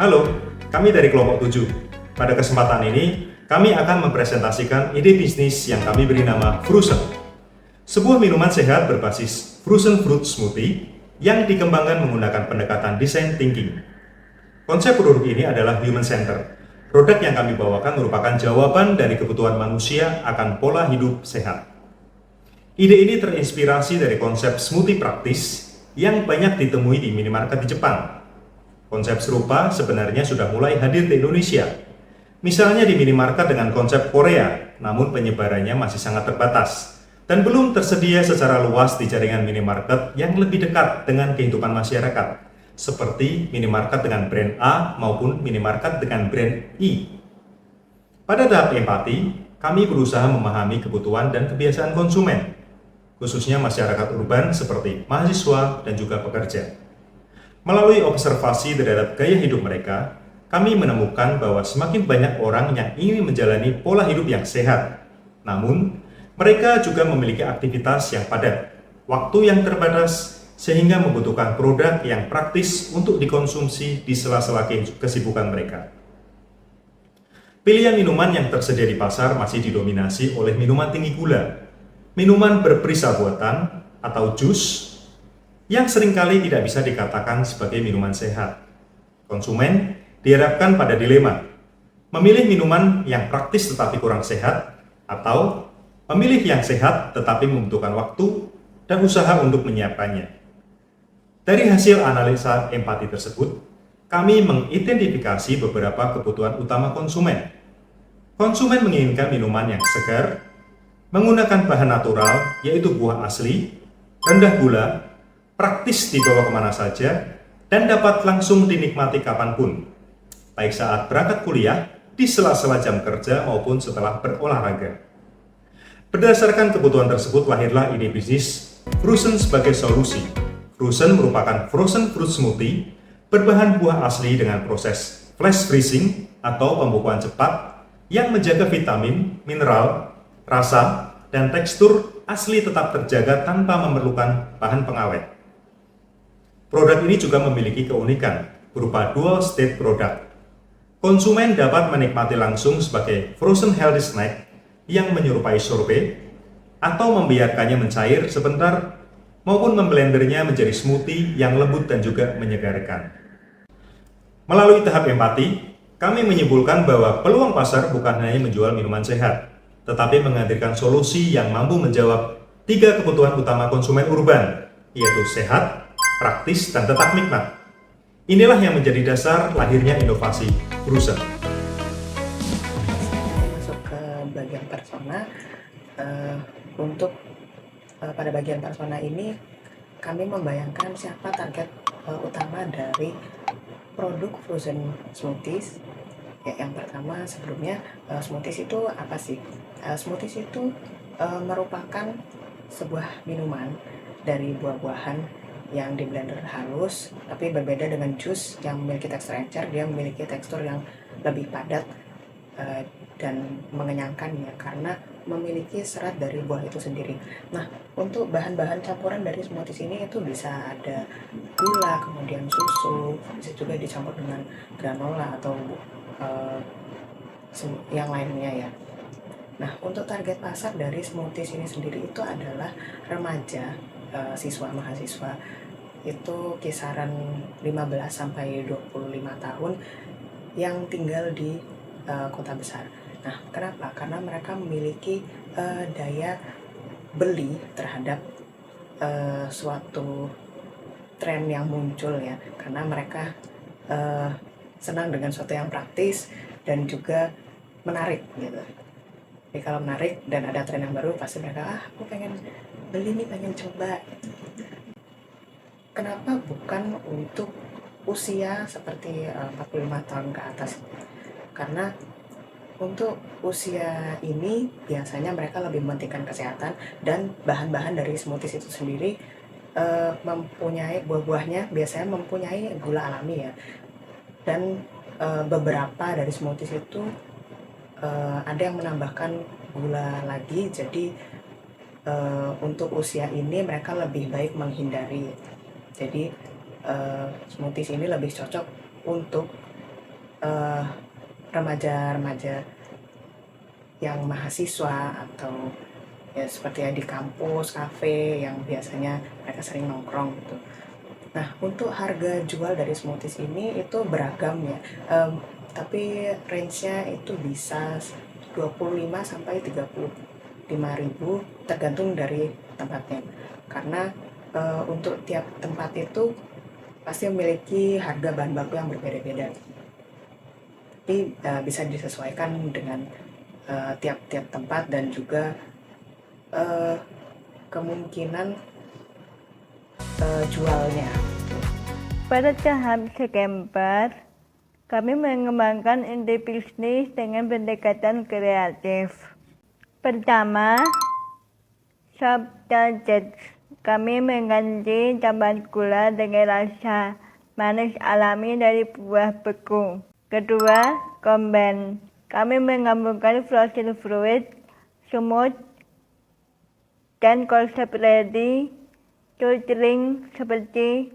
Halo, kami dari kelompok 7. Pada kesempatan ini, kami akan mempresentasikan ide bisnis yang kami beri nama Frusen. Sebuah minuman sehat berbasis frozen fruit smoothie yang dikembangkan menggunakan pendekatan design thinking. Konsep produk ini adalah human center. Produk yang kami bawakan merupakan jawaban dari kebutuhan manusia akan pola hidup sehat. Ide ini terinspirasi dari konsep smoothie praktis yang banyak ditemui di minimarket di Jepang. Konsep serupa sebenarnya sudah mulai hadir di Indonesia. Misalnya di minimarket dengan konsep Korea, namun penyebarannya masih sangat terbatas dan belum tersedia secara luas di jaringan minimarket yang lebih dekat dengan kehidupan masyarakat, seperti minimarket dengan brand A maupun minimarket dengan brand I. Pada tahap empati, kami berusaha memahami kebutuhan dan kebiasaan konsumen, khususnya masyarakat urban seperti mahasiswa dan juga pekerja. Melalui observasi terhadap gaya hidup mereka, kami menemukan bahwa semakin banyak orang yang ingin menjalani pola hidup yang sehat. Namun, mereka juga memiliki aktivitas yang padat, waktu yang terbatas, sehingga membutuhkan produk yang praktis untuk dikonsumsi di sela-sela kesibukan mereka. Pilihan minuman yang tersedia di pasar masih didominasi oleh minuman tinggi gula, minuman berperisa buatan atau jus, yang seringkali tidak bisa dikatakan sebagai minuman sehat. Konsumen dihadapkan pada dilema, memilih minuman yang praktis tetapi kurang sehat, atau memilih yang sehat tetapi membutuhkan waktu dan usaha untuk menyiapkannya. Dari hasil analisa empati tersebut, kami mengidentifikasi beberapa kebutuhan utama konsumen. Konsumen menginginkan minuman yang segar, menggunakan bahan natural, yaitu buah asli, rendah gula, praktis dibawa kemana saja, dan dapat langsung dinikmati kapanpun, baik saat berangkat kuliah, di sela-sela jam kerja maupun setelah berolahraga. Berdasarkan kebutuhan tersebut lahirlah ide bisnis Frusen sebagai solusi. Frusen merupakan frozen fruit smoothie berbahan buah asli dengan proses flash freezing atau pembukuan cepat yang menjaga vitamin, mineral, rasa, dan tekstur asli tetap terjaga tanpa memerlukan bahan pengawet. Produk ini juga memiliki keunikan berupa dual state product. Konsumen dapat menikmati langsung sebagai frozen healthy snack yang menyerupai sorbet atau membiarkannya mencair sebentar maupun memblendernya menjadi smoothie yang lembut dan juga menyegarkan. Melalui tahap empati, kami menyimpulkan bahwa peluang pasar bukan hanya menjual minuman sehat, tetapi menghadirkan solusi yang mampu menjawab 3 kebutuhan utama konsumen urban, yaitu sehat, praktis, dan tetap nikmat. Inilah yang menjadi dasar lahirnya inovasi Frusen. Masuk ke bagian persona. Pada bagian persona ini, kami membayangkan siapa target utama dari produk frozen smoothies. Yang pertama, sebelumnya smoothies itu apa sih? Smoothies itu merupakan sebuah minuman dari buah-buahan yang di blender halus, tapi berbeda dengan jus yang memiliki tekstur encer. Dia memiliki tekstur yang lebih padat dan mengenyangkan ya, karena memiliki serat dari buah itu sendiri. Nah, untuk bahan-bahan campuran dari smoothies ini itu bisa ada gula, kemudian susu, bisa juga dicampur dengan granola atau yang lainnya ya. Nah, untuk target pasar dari smoothies ini sendiri itu adalah remaja, siswa mahasiswa, itu kisaran 15 sampai 25 tahun yang tinggal di kota besar. Nah, kenapa? Karena mereka memiliki daya beli terhadap suatu tren yang muncul ya, karena mereka senang dengan sesuatu yang praktis dan juga menarik gitu. Jadi kalau menarik dan ada tren yang baru, pasti mereka, aku pengen beli nih, pengen coba. Kenapa bukan untuk usia seperti 45 tahun ke atas? Karena untuk usia ini biasanya mereka lebih mementingkan kesehatan, dan bahan-bahan dari smoothies itu sendiri mempunyai buah-buahnya biasanya mempunyai gula alami ya. Dan beberapa dari smoothies itu ada yang menambahkan gula lagi, jadi untuk usia ini mereka lebih baik menghindari. Jadi smoothies ini lebih cocok untuk eh, remaja-remaja yang mahasiswa atau ya seperti di kampus, kafe yang biasanya mereka sering nongkrong gitu. Nah, untuk harga jual dari smoothies ini itu beragam ya. Tapi range-nya itu bisa 25 sampai 35.000 tergantung dari tempatnya. Karena untuk tiap tempat itu pasti memiliki harga bahan baku yang berbeda-beda. Tapi bisa disesuaikan dengan tiap-tiap tempat dan juga kemungkinan jualnya. Pada tahap setempat, kami mengembangkan ide bisnis dengan pendekatan kreatif. Pertama, soft target. Kami mengganti tambahan gula dengan rasa manis alami dari buah beku. Kedua, combine. Kami menggabungkan frozen fruit, smooth, dan konsep ready to drink seperti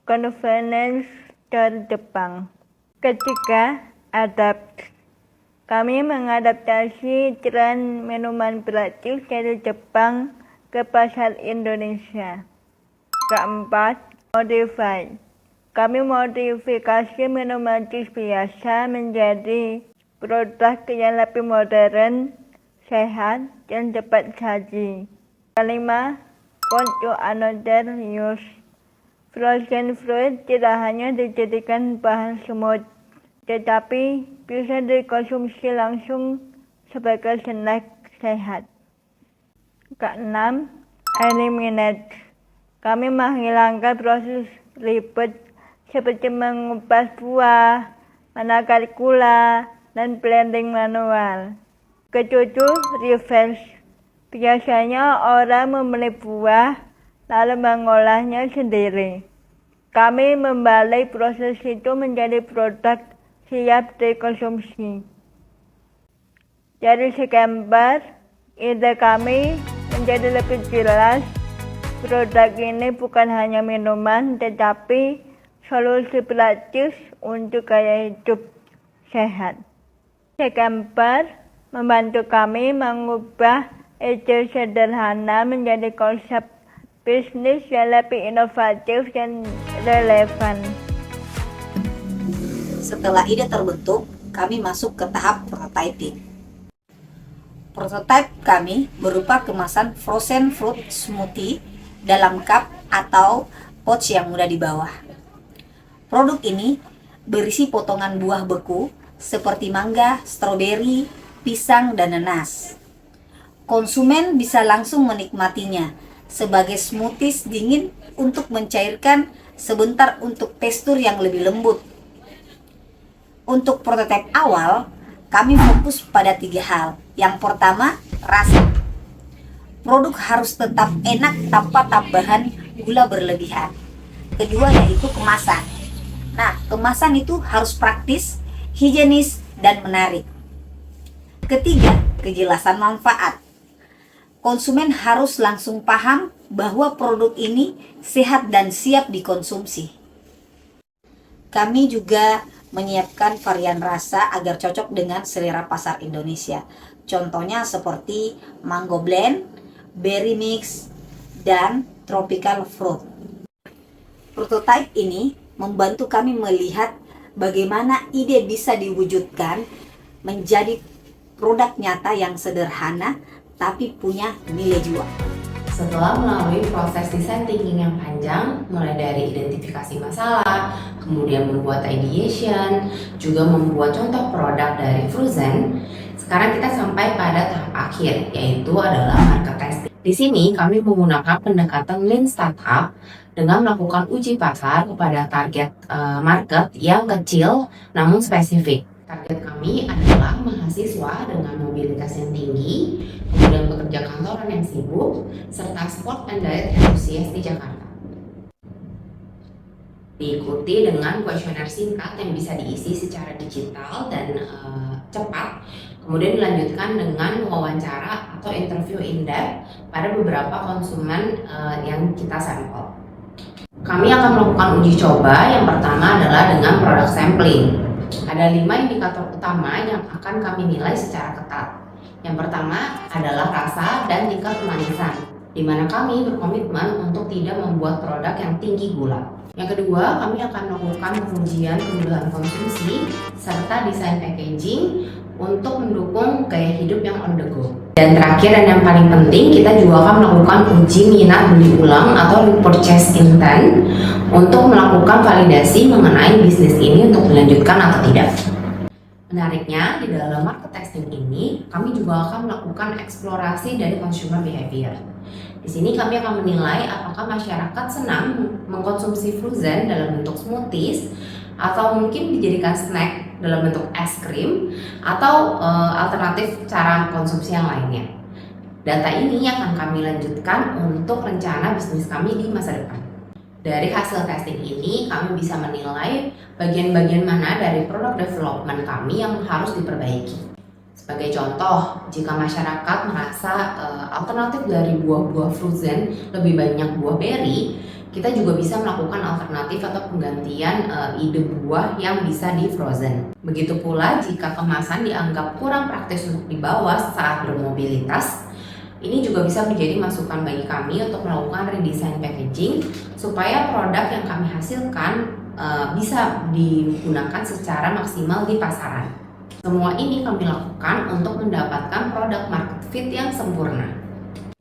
convenience store Jepang. Ketiga, adapt. Kami mengadaptasi tren minuman praktis dari Jepang ke pasar Indonesia. Keempat, modify. Kami modifikasi minuman jus biasa menjadi produk yang lebih modern, sehat, dan cepat saji. Kelima, point to another use. Frozen fruit tidak hanya dijadikan bahan smooth, tetapi bisa dikonsumsi langsung sebagai snack sehat. Keenam, eliminate. Kami menghilangkan proses ribet seperti mengupas buah, menakar gula, dan blending manual. Ketujuh, reverse. Biasanya orang membeli buah lalu mengolahnya sendiri. Kami membalik proses itu menjadi produk siap dikonsumsi. Dari segambar, ide kami menjadi lebih jelas. Produk ini bukan hanya minuman, tetapi solusi praktis untuk gaya hidup sehat. Segambar membantu kami mengubah ide sederhana menjadi konsep bisnis yang lebih inovatif dan relevan. Setelah ide terbentuk, kami masuk ke tahap prototyping. Prototype kami berupa kemasan frozen fruit smoothie dalam cup atau pouch yang mudah dibawa. Produk ini berisi potongan buah beku seperti mangga, stroberi, pisang, dan nanas. Konsumen bisa langsung menikmatinya sebagai smoothies dingin untuk mencairkan sebentar untuk tekstur yang lebih lembut. Untuk prototipe awal, kami fokus pada 3 hal. Yang pertama, rasa. Produk harus tetap enak tanpa tambahan gula berlebihan. Kedua, yaitu kemasan. Nah, kemasan itu harus praktis, higienis, dan menarik. Ketiga, kejelasan manfaat. Konsumen harus langsung paham bahwa produk ini sehat dan siap dikonsumsi. Kami juga menyiapkan varian rasa agar cocok dengan selera pasar Indonesia. Contohnya seperti mango blend, berry mix, dan tropical fruit. Prototype ini membantu kami melihat bagaimana ide bisa diwujudkan menjadi produk nyata yang sederhana tapi punya nilai jual. Setelah melalui proses design thinking yang panjang, mulai dari identifikasi masalah, kemudian membuat ideation, juga membuat contoh produk dari Frozen, sekarang kita sampai pada tahap akhir, yaitu adalah market testing. Di sini kami menggunakan pendekatan Lean Startup dengan melakukan uji pasar kepada target market yang kecil namun spesifik. Target kami adalah mahasiswa dengan mobilitas yang tinggi, kemudian pekerja kantoran yang sibuk, serta sport and diet enthusiast di Jakarta. Diikuti dengan kuesioner singkat yang bisa diisi secara digital dan cepat, kemudian dilanjutkan dengan wawancara atau interview in-depth pada beberapa konsumen yang kita sampel. Kami akan melakukan uji coba. Yang pertama adalah dengan product sampling. Ada 5 indikator utama yang akan kami nilai secara ketat. Yang pertama adalah rasa dan tingkat kemanisan, di mana kami berkomitmen untuk tidak membuat produk yang tinggi gula. Yang kedua, kami akan melakukan pengujian kemudahan konsumsi serta desain packaging untuk mendukung gaya hidup yang on the go. Dan terakhir dan yang paling penting, kita juga akan melakukan uji minat beli ulang atau repurchase intent untuk melakukan validasi mengenai bisnis ini untuk dilanjutkan atau tidak. Menariknya, di dalam market testing ini, kami juga akan melakukan eksplorasi dari consumer behavior. Di sini kami akan menilai apakah masyarakat senang mengkonsumsi frozen dalam bentuk smoothies atau mungkin dijadikan snack dalam bentuk es krim atau alternatif cara konsumsi yang lainnya. Data ini akan kami lanjutkan untuk rencana bisnis kami di masa depan. Dari hasil testing ini, kami bisa menilai bagian-bagian mana dari produk development kami yang harus diperbaiki. Sebagai contoh, jika masyarakat merasa alternatif dari buah-buah frozen lebih banyak buah berry, kita juga bisa melakukan alternatif atau penggantian ide buah yang bisa di frozen. Begitu pula jika kemasan dianggap kurang praktis untuk dibawa saat bermobilitas, ini juga bisa menjadi masukan bagi kami untuk melakukan redesign packaging supaya produk yang kami hasilkan bisa digunakan secara maksimal di pasaran. Semua ini kami lakukan untuk mendapatkan produk market fit yang sempurna.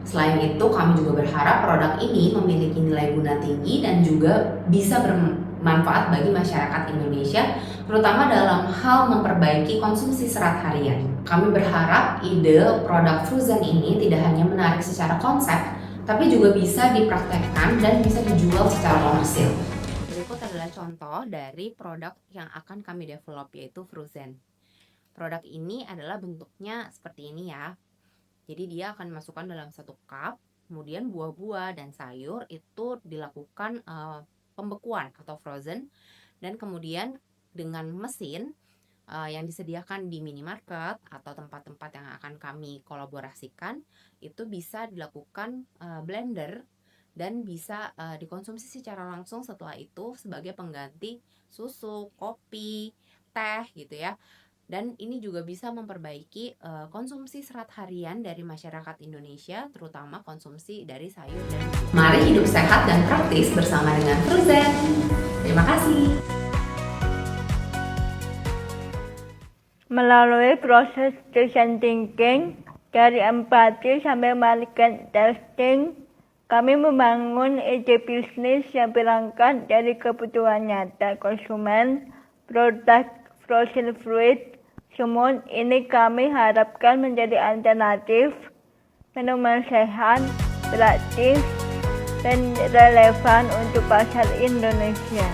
Selain itu, kami juga berharap produk ini memiliki nilai guna tinggi dan juga bisa bermanfaat bagi masyarakat Indonesia, terutama dalam hal memperbaiki konsumsi serat harian. Kami berharap ide produk frozen ini tidak hanya menarik secara konsep, tapi juga bisa dipraktekkan dan bisa dijual secara komersil. Berikut adalah contoh dari produk yang akan kami develop, yaitu frozen. Produk ini adalah bentuknya seperti ini ya. Jadi dia akan dimasukkan dalam satu cup, kemudian buah-buah dan sayur itu dilakukan pembekuan atau frozen, dan kemudian dengan mesin yang disediakan di minimarket atau tempat-tempat yang akan kami kolaborasikan, itu bisa dilakukan blender dan bisa dikonsumsi secara langsung setelah itu sebagai pengganti susu, kopi, teh gitu ya. Dan ini juga bisa memperbaiki konsumsi serat harian dari masyarakat Indonesia, terutama konsumsi dari sayur dan buah. Mari hidup sehat dan praktis bersama dengan Frozen. Terima kasih. Melalui proses design thinking, dari empati sampai market testing, kami membangun ide bisnis yang berangkat dari kebutuhan nyata konsumen. Produk frozen fruit smooth ini kami harapkan menjadi alternatif minuman sehat, praktis, dan relevan untuk pasar Indonesia.